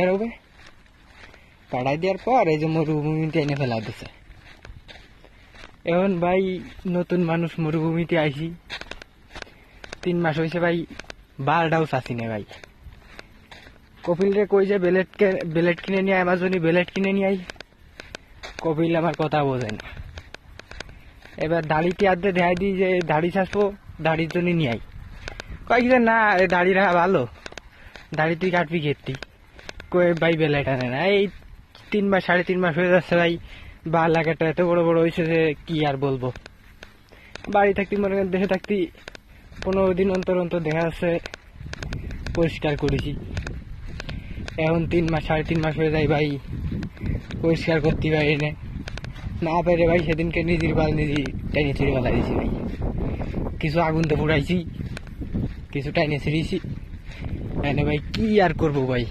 হবে পাড়াই দেওয়ার পর এই যে মরুভূমিতে এনে ফেলা দিছে। এখন ভাই নতুন মানুষ মরুভূমিতে আইছি, 3 মাস হয়েছে ভাই, বারটাও চাচ্ছি না ভাই। কপিল রে কই যে বেলেট কিনে নিয়ে অ্যামাজনে বেলেট কিনে নিয়ে আই, কপিল আমার কথা বোঝে না। এবার দাড়িতে আদে দেখাই দিই যে দাড়ি চাষবো, দাড়ির জন্য নিয়ে আই, কয়েক যে না দাড়ি রাখা ভালো, দাড়ি তুই কাটবি কেটতি, কই ভাই বেলেট আনে না। এই 3 মাস 3.5 মাস হয়ে যাচ্ছে ভাই, বা লাগাটা এত বড় বড় হয়েছে যে কি আর বলবো। বাড়ি থাকতে মনে করেন দেশে থাকতে 15 দিন অন্তর অন্তর দেখা যাচ্ছে পরিষ্কার করেছি। এখন 3 মাস 3.5 মাস হয়ে যায় ভাই, পরিষ্কার করতে পারি না পেরে ভাই। সেদিনকে নিজের বাল নিজে টাইনে ছিঁড়ে ফেলা দিয়েছি ভাই। কিছু আগুন তো পুড়াইছি, কিছু টাইনে ছিঁড়েছি। ভাই কি আর করবো ভাই।